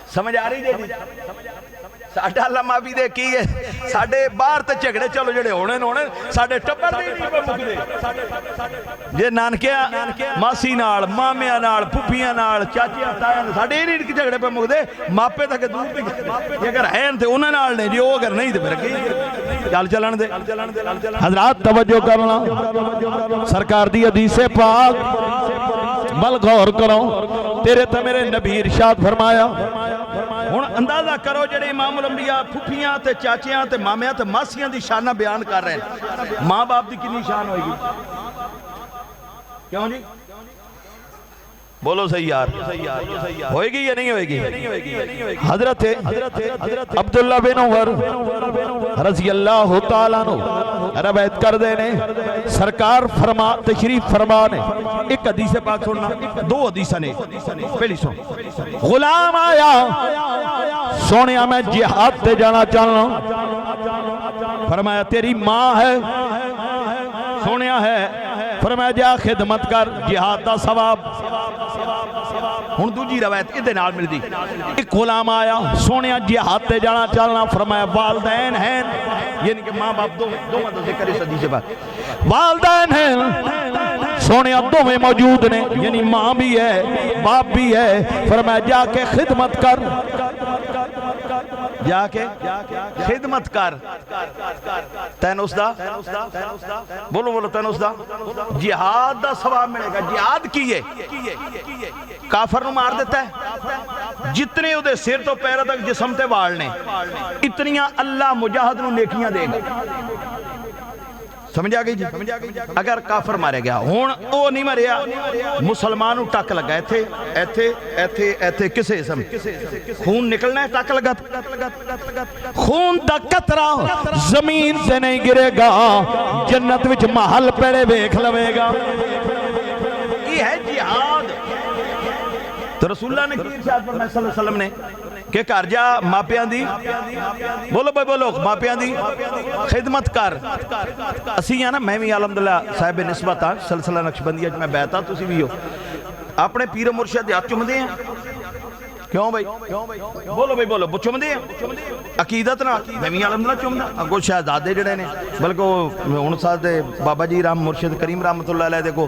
Speaker 2: سمجھ آ رہی جی ساڈا لمحہ بھی دے کی ہے ساڈے باہر تے جھگڑے چلو جڑے ہونے ساڈے ٹبر دے نہیں پے مکدے جے نانکیاں ماسی نال مامیاں نال پھپھیاں نال چاچیاں تایاں ساڈے نہیں جھگڑے پے مکدے ماپے تک دور پہ جے اگر ہیں تے انہاں نال نے جو اگر نہیں تے پھر کی چل چلن دے حضرات توجہ کرنا سرکار دی حدیث پاک بل غور کرو تیرے تے میرے نبی ارشاد فرمایا ہن اندازہ کرو جڑے امام الانبیاء پھپھیاں تے چاچیاں تے مامیاں تے ماسیاں دی شانہ بیان کر رہے ہیں ماں باپ دی کنی شان ہوئے گی کیوں جی بولو صحیح یار ہوئے گی یا نہیں ہوئے گی حضرت عبداللہ بن عمر رضی اللہ تعالیٰ عنہ روایت کر دینے سرکار فرما تشریف فرما نے ایک حدیث پاک سننا دو حدیثہ نے پہلی سن غلام آیا سونیا میں جہاد تے جانا چاہنا فرمایا تیری ماں ہے سونیا ہے فرمایا جا خدمت کر جہاد دا ثواب ہن دوجی روایت ادھے نال مل دی ایک غلام آیا سونیا جہاد تے جانا چاہنا فرمایا والدین ہیں یعنی کہ ماں باپ دو ذکر اس حدیث پاک والدین ہیں سونیا دو میں موجود نے یعنی ماں بھی ہے باپ بھی ہے فرمایا جا کے خدمت کر جا کے خدمت کر تینوس دا بولو تینوس دا جہاد دا ثواب ملے گا جہاد کیے کافر نو مار دیتا ہے جتنے او دے سر تو پیرہ تک جسم تے والنے اتنیاں اللہ مجاہد نو نیکیاں دے گا سمجھ آگئی جی اگر کافر مارے گیا ہون او نہیں مریا مسلمانوں ٹک لگا ایتھے کسے اسم خون نکلنا ہے ٹک لگا خون دا قطرہ زمین سے نہیں گرے گا جنت وچ محل پیڑے بیکھ لوے گا یہ ہے جہاد تو رسول اللہ نے کی ارشاد فرمایا صلی اللہ علیہ وسلم نے کہ کر جا ماپیاں دی بولو بھائی بولو ماپیاں دی خدمت کر اسی ہیں نا میں بھی الحمدللہ صاحب نسبت ہاں سلسلہ نقشبندیہ میں بیعتا تسی بھی ہو اپنے پیر مرشد ہاتھ چومدے ہیں کیوں بھائی بولو بھائی بولو چومدے ہیں عقیدت نہ میں بھی الحمدللہ چومدا اگو شہزادے جڑے نے بلکہ ہن ساتھ بابا جی رام مرشد کریم رحمت اللہ علیہ دیکھو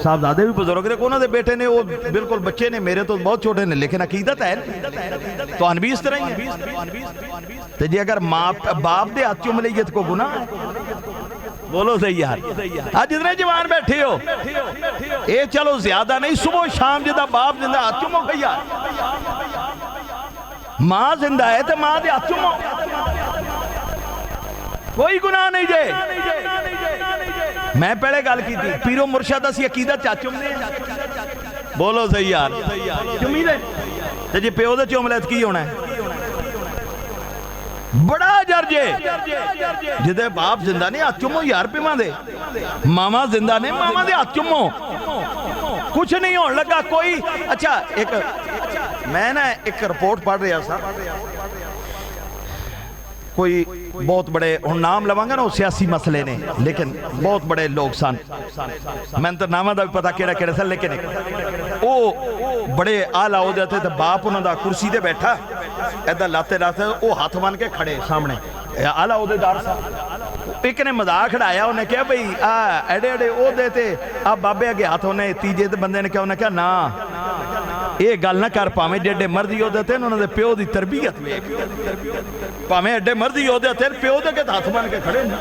Speaker 2: صاحبزادے بھی بزرگ دیکھو انہاں دے بیٹے نے وہ بالکل بچے نے میرے تو بہت چھوٹے نے لیکن عقیدت ہے تو ان بھی اس طرح ہی ہے تے جی اگر ماں باپ دے ہاتھ چوم لئیے تو کو گناہ ہے بولو صحیح یار آج جتنے جوان بیٹھے ہو اے چلو زیادہ نہیں صبح شام جدہ باپ زندہ ہاتھ چومو بھئی یار ماں زندہ ہے تو ماں دے ہاتھ چومو کوئی گناہ نہیں جے میں پہلے گال کی تھی پیرو مرشد اسی عقیدت چاہ چوم دے بولو صحیح یار چومی دے تے جی پیو دے چوم لیت کی ہونا ہے بڑا جرجے جدے باپ زندہ نے ہاتھ چومو یار پہ ماں دے ماما زندہ نے ماما دے ہاتھ چومو کچھ نہیں ہون لگا کوئی اچھا ایک میں نا ایک رپورٹ پڑھ رہا تھا
Speaker 1: کوئی بہت بڑے ہن نام لواں گا نا سیاسی مسئلے نے لیکن بہت بڑے لوگ سن میں تو نامہ دا بھی پتہ کیڑا کیڑا سن لیکن او بڑے آلہ عہدے تے باپ انہاں دا کرسی تے بیٹھا ایدھا لاتے لاتے او ہاتھ بن کے کھڑے سامنے آلہ عہدے دار صاحب ایک نے مذاق کھڑایا انہیں کہا بھئی ایڈے ایڈے عہدے تے آپ بابے اگے ہاتھ ہونے تیجے تے بندے نے کہا انہیں کہا نا یہ گل نہ کر پاویں جیڑے مرضی عہدے تے انہوں نے پیو دی تربیت پاویں ایڈے مرضی عہدے تے پیو دے کے ہاتھ بن کے کھڑے نا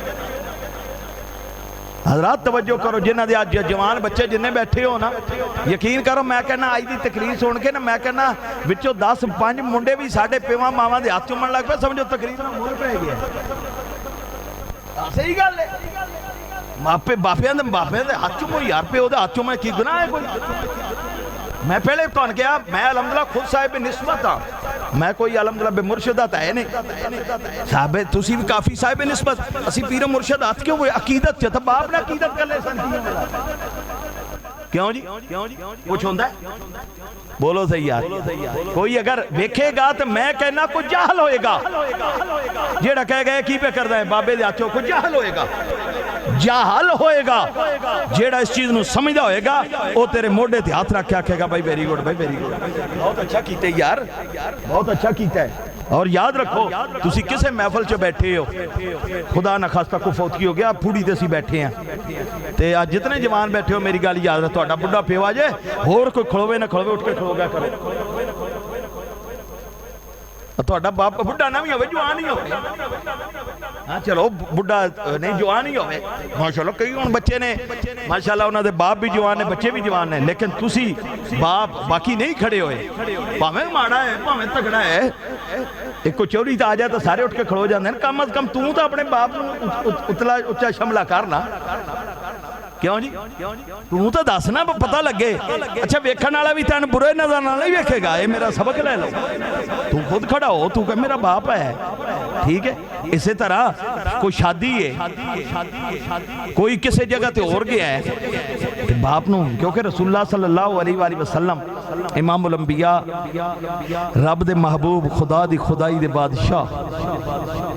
Speaker 1: حضرات توجہ کرو جنہ دے آج جوان بچے جنہیں بیٹھے ہو نا یقین کرو میں کہنا آئی دی تقریر سن کے نا میں کہنا وچوں 10-5 منڈے بھی ساڑھے پیواں ماواں دے ہاتھ چومن لگ پہ سمجھو تقریر میں مول پہ گیا صحیح گل ہے باپے دے ہاتھ چومو یار پیو دے ہاتھ چومن کی گناہ ہے کوئی میں پہلے کون کیا میں الحمدللہ خود صاحب نسبت ہاں میں کوئی الحمدللہ بے مرشدات ہے نہیں صاحب تسی بھی کافی صاحب نسبت اسی پیر مرشدات کیوں ہوئے عقیدت چاہتا باپ نے عقیدت کر لے سن کیوں جی کچھ ہوندہ ہے بولو صحیح یار کوئی اگر دیکھے گا تو میں کہنا کچھ جاہل ہوئے گا جیڑا کہہ گئے کی پہ کر رہے ہیں بابے دے آچو کچھ جاہل ہوئے گا جیڑا اس چیز نو سمجھا ہوئے گا وہ تیرے موڑے تھے ہاتھ رکھ کے آکھے گا بھائی ویری گوڈ بہت اچھا کیتے یار بہت اچھا کیتا ہے اور یاد رکھو تسی کسے محفل چو بیٹھے ہو خدا نخواستہ کو فوت کی ہو گیا پھوڑی تے سی بیٹھے ہیں تے آج جتنے جوان بیٹھے ہو میری گالی یاد رکھو توڑا بڑھا پیوا جائے اور کوئی کھڑوے نہ کھڑوے اٹھ کے کھڑو گیا کرو توڑا باپ بڑھا نہ بھی ہوئے جوان ہی ہوئے ہاں چلو بڑھا نہیں جوان ہی ہوئے ماشاءاللہ کئی ان بچے نے ماشاءاللہ انہوں نے باپ بھی جوان ہے بچے بھی جوان ہیں لیکن تسی باپ باقی نہیں کھڑے ہوئے پاہمیں ماڑا ہے پاہمیں تگڑا ہے ایک کو چوری تا آ جائے تو سارے اٹھ کے کھڑو جاندے ہیں کم از کم تو تا اپنے باپ اچھا شملہ کرنا کیوں جی تو تا داسنا پتہ لگے اچھا ویکھن والا بھی تین برے نظر نہ نہیں ویکھے گا اے میرا سبق لے لو تو خود کھڑا ہو تو کہ میرا باپ ہے ٹھیک ہے اسی طرح کوئی شادی ہے کوئی کسی جگہ تے اور گیا ہے باپ نو کیونکہ رسول اللہ صلی اللہ علیہ وآلہ وسلم امام الانبیاء رب دے محبوب خدا دی خدائی دے بادشاہ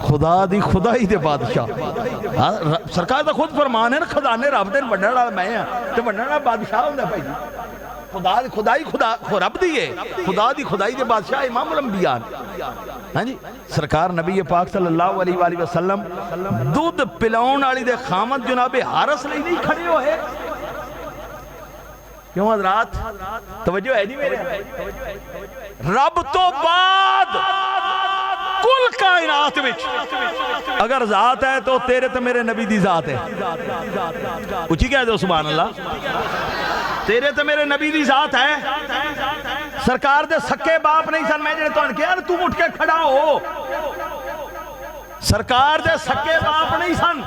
Speaker 1: خدا دی خدائی دے بادشاہ سرکار دا خود فرمان ہے نا خدانے رب دے بڑھنے والا میں ہیں تو بڑھنے والا بادشاہ ہوندہ بھائی خدا دی خدائی خدا رب دی ہے خدا دی خدائی دے بادشاہ امام الانبیاء ہاں جی سرکار نبی پاک صلی اللہ علیہ وآلہ وسلم دودھ پلاؤن والی دے خامد جناب حارس لئی نہیں کھڑے ہوئے کیوں حضرات توجہ ہے نہیں میرے رب تو بعد کل کائنات وچ اگر ذات ہے تو تیرے تو میرے نبی دی ذات ہے اچھی کہہ دو سبحان اللہ تیرے تو میرے نبی دی ذات ہے سرکار دے سکے باپ نہیں سن میں جنہیں تو ان کیا تم اٹھ کے کھڑا ہو سرکار دے سکے باپ نہیں سن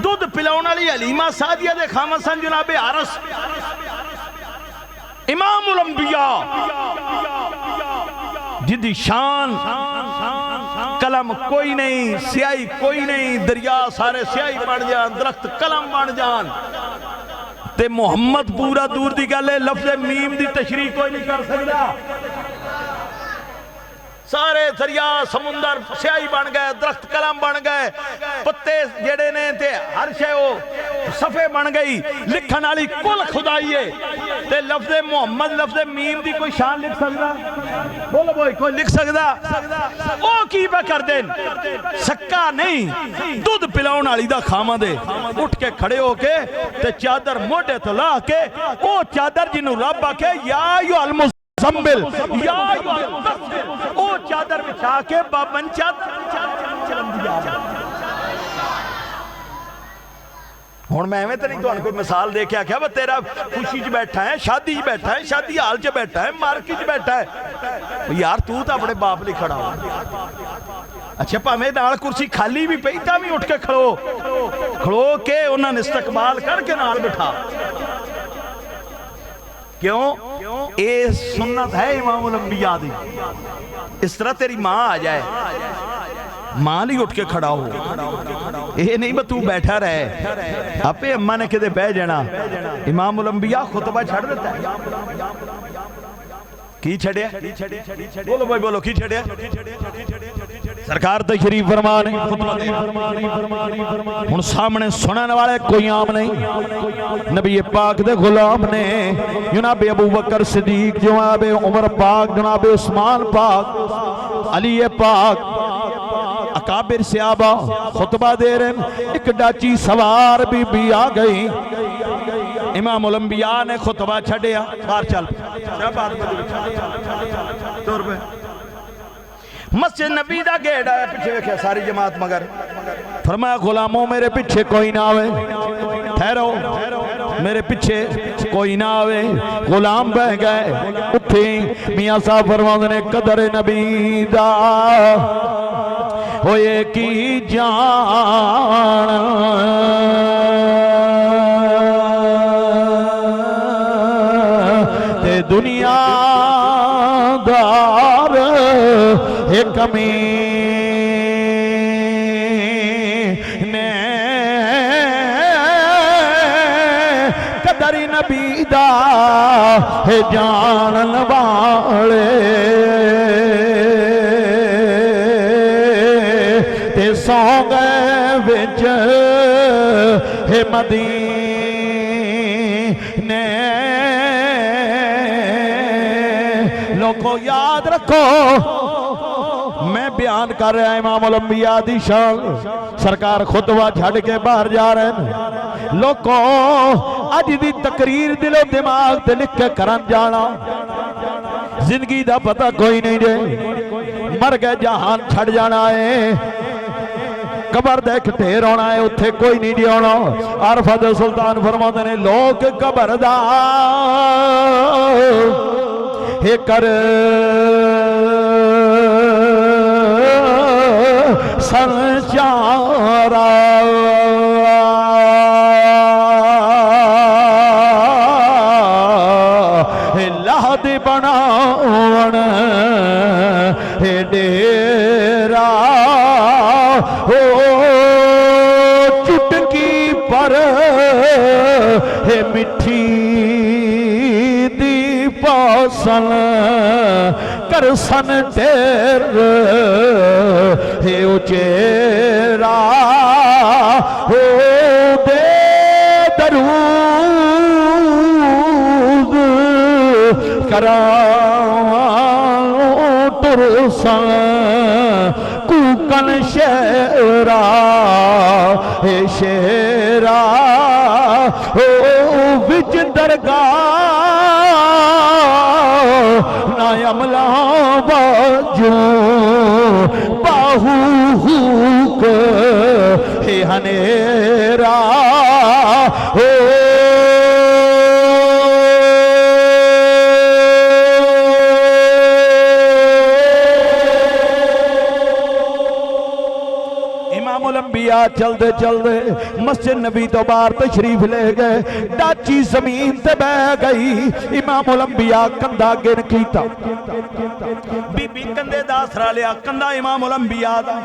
Speaker 1: دودھ پلاؤن والی حلیمہ سعدیہ دے خامد سن جناب عرس امام الانبیاء جدی شان قلم کوئی نہیں سیاہی کوئی نہیں دریا سارے سیاہی بڑھ جان درخت قلم بڑھ جان تے محمد پورا دور دی گلے لفظ میم دی تشریح کوئی نہیں کر سکتا سارے دریا سمندر سیاہی بن گئے درخت قلم بن گئے پتے جڑے نے تے ہر شے ہو صفحے بن گئی لکھن والی کل خدائی ہے تے لفظ محمد لفظ میم دی کوئی شان لکھ سکتا بولو بھائی کوئی لکھ سکتا او کی پہ کر دین سکا نہیں دودھ پلاؤن والی دا خامد ہے اٹھ کے کھڑے ہو کے تے چادر موٹے تو لا کے او چادر جنہوں رب آکے یا یو المزمل یا یو المزمل او چادر بچھا کے بابن چادر ہون میں تو نہیں تو ان کو مثال دے کے آکھیا وہ تیرا خوشی چ بیٹھا ہے شادی چ بیٹھا ہے شادی حال چ بیٹھا ہے مارکی چ بیٹھا ہے یار تو اپنے باپ لے کھڑا ہو اچھا پاہمیں نال کرسی کھالی بھی پئی تا بھی اٹھ کے کھڑو کے انہاں نے استقبال کر کے نال بٹھا کیوں اے سنت ہے امام الانبیاء دی اس طرح تیری ماں آ جائے ماں لی اٹھ کے کھڑا ہو یہ نہیں بس تو بیٹھا رہے اپنے اممہ نے کدے بہ جانا امام الانبیاء خطبہ چھڑ دیتا ہے کی چھڑیا بولو بھائی بولو کی چھڑیا
Speaker 2: سرکار تشریف فرمانے ہن سامنے سنن والے کوئی عام نہیں، نبی پاک دے غلام نے جناب ابو بکر صدیق، جناب عمر پاک، جناب عثمان پاک، علی پاک، اکابر صحابہ خطبہ دے رہے ہیں، ایک ڈاچی سوار بی بی آ گئی، امام الانبیاء نے خطبہ چھڑیا، باہر چل مسجد نبی دا گیٹ آیا، پیچھے ویکھیا ساری جماعت، مگر فرمایا غلاموں میرے پیچھے کوئی نہ آوے، ٹھہرو میرے پیچھے کوئی نہ آوے، غلام بہ گئے، اٹھیں میاں صاحب فرماتے نے قدر نبی دا ہوئے کی جان تے دنیا دار ایک کمی نے قدر نبی دا ہے جانن والے تے سو گئے وچ ہے مدینے لوگوں یاد رکھو میں بیان کر رہا امام الانبیاء دی شان، سرکار خطبہ چھڑ کے باہر جا رہے ہیں، لوگوں اج دی تقریر دل و دماغ تے لکھ کے کرن جانا، زندگی دا پتہ کوئی نہیں دے، مر گئے جہان چھڑ جانا ہے، قبر دیکھ ٹھیر ہونا ہے، اتھے کوئی نہیں دے ہونا۔ عرفت سلطان فرماتے ہیں لوگ قبر دا ہے کر سنچارا لہد بناون ہے ڈیرا ہو چٹکی پر ہے مٹھی دی پاسن کر سن ٹیر ہے اچیرا ہو دے درود کراؤں ترسن کوکن شیرا ہے شیرا ہو وچ درگاہ نا عملہ باجوں باہو ہوک ہے ہنیرا ہو الانبیاء چل دے مسجد نبی تو باہر تشریف لے گئے، ڈاچی زمین تے بہ گئی، امام الانبیاء کندھا گن کیتا، بی بی کندھے دا آسرا لیا، کندھا امام الانبیاء دا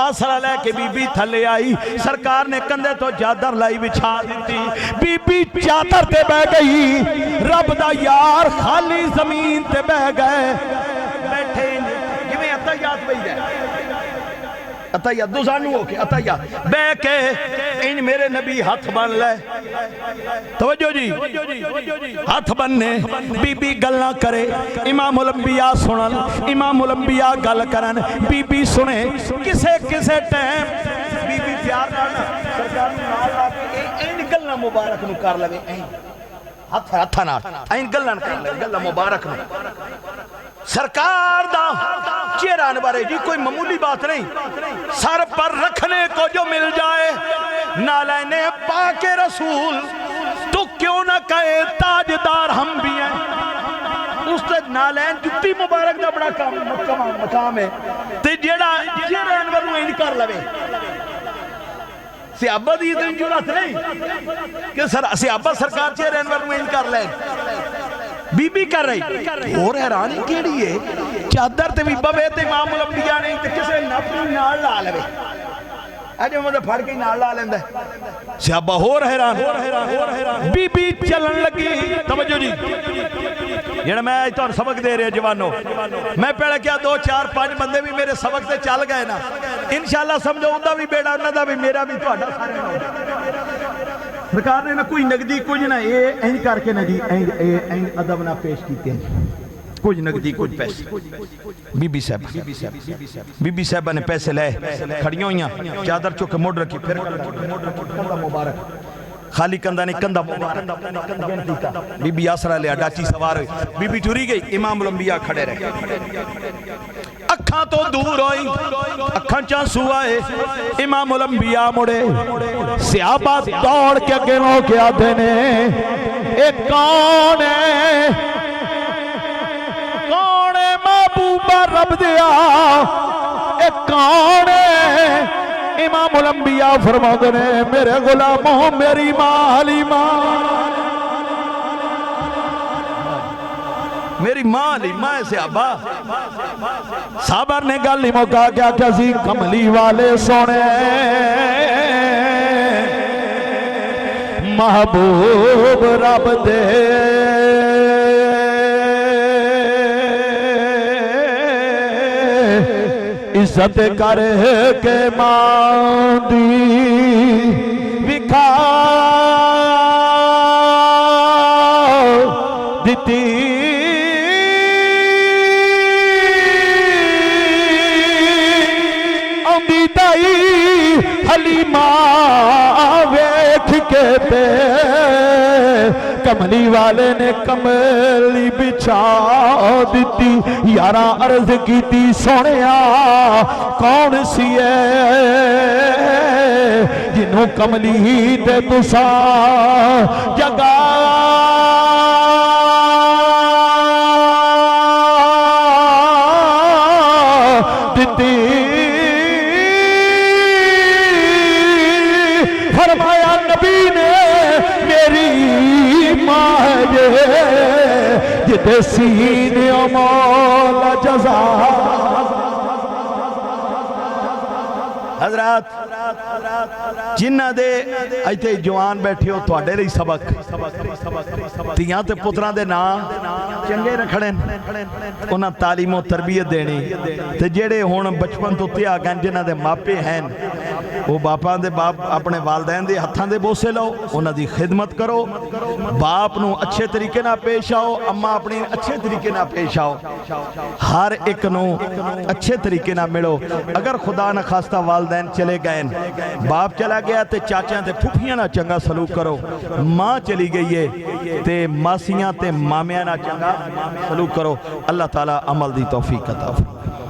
Speaker 2: آسرا لے کے بی بی تھلے آئی، سرکار نے کندھے تو چادر لائی بچھا دیتی، بی بی چادر تے بہ گئی، رب دا یار خالی زمین تے بہ گئے، بیٹھے جویں عطیات بھئی گئے، عطیات دوزانو ہو کے عطیات بے کے ان میرے نبی ہاتھ بن لے، توجہ جی ہاتھ بننے، بی بی گلنا کرے، امام الانبیاء سنن، امام الانبیاء گل کرن، بی بی سنے، کسے ٹائم بی بی پیار کرنا، سرکار نے نال آکے این گلنا مبارک نو کر لگے، ہاتھ نال این گلنا کر لگے، گلنا مبارک نو سرکار دا چہرہ بارے جی کوئی معمولی بات نہیں، سر پر رکھنے کو جو مل جائے نالین پاک رسول تو کیوں نہ کہے تاجدار ہم بھی ہیں، اس تے نالین جتی مبارک دا بڑا مقام ہے، تے جیڑا چہرہ انور نو این کر لوے، صحابہ دی تو انجورات نہیں کہ صحابہ سرکار چہرہ انور نو این کر لے، بی بی کر رہی اور حیرانی کیڑی ہے، چادر تے بھی بوے تے امام الانبیاء نہیں تے کسے نفری نال لا لے، اجے مجھے پھڑ کے نال لا لیندے، صحابہ اور حیران، بی بی چلن لگی، توجہ جی
Speaker 1: جڑا میں آج تو سبق دے رہے جوانوں میں پہلے کیا 2 4 5 بندے بھی میرے سبق سے چل گئے نا انشاءاللہ سمجھو ان دا بھی بیڑا انہاں دا بھی میرا بھی تہاڈا سرکار نے نہ کوئی نقدی کچھ نہ اے اینج کر کے نہ جی اینج ادب نہ پیش کیتے ہیں کچھ نقدی کچھ پیسے بی بی صاحبہ نے پیسے لے کھڑیوں ہوئیاں چادر چوک موڑ رکھی پھر کندہ مبارک خالی کندہ نہیں کندہ مبارک بی بی آسرہ لیا ڈاچی سوار ہوئی بی بی ٹوری گئی امام الانبیاء کھڑے رہے اکھاں تو دور ہوئی اکھاں چانسو آئے امام الانبیاء مڑے صحابہ دوڑ کے گنوں کے آدھے نے ایک کون ہے محبوبہ رب دیا ایک کون ہے امام الانبیاء فرماتے نے میرے غلاموں میری ماں حلیمہ میری ماں حلیمہ ہے صحابہ صابر نے گالی موقع کیا کسی کملی والے سونے محبوب رب دے عزت کر کے ماندی بکھا دیتی امیدائی حلیمہ ویکھ کے پہ کملی والے نے کملی بچھا دیتی یارہ عرض کی تھی سونیا کون سی ہے جنہوں کملی تے تسا جگہ دیتی فرمایا نبی نے میری ماں جتے سینے مولا جزا حضرات جنہ دے ایتے جوان بیٹھے ہو تو لئی سبق تیاں تے پتران دے نا چنگے رکھڑیں انہاں تعلیم و تربیت دینی تے جیڑے ہون بچپن تو تیا گئن جنہ دے ماپے ہیں وہ باپاں دے باپ اپنے والدین دے ہتھاں دے بوسے لو انہاں دی خدمت کرو باپ نو اچھے طریقے نہ پیش آؤ اماں اپنی اچھے طریقے نہ پیش آؤ ہر ایک نو اچھے طریقے نہ ملو اگر خدا نہ خواستہ والدین چلے گئے باپ چلا گیا تے چاچیاں تے پھوپھیاں نہ چنگا سلوک کرو ماں چلی گئی ہے تے ماسیاں تے مامیاں نہ چنگا سلوک کرو اللہ تعالیٰ عمل دی توفیق عطا فرمائے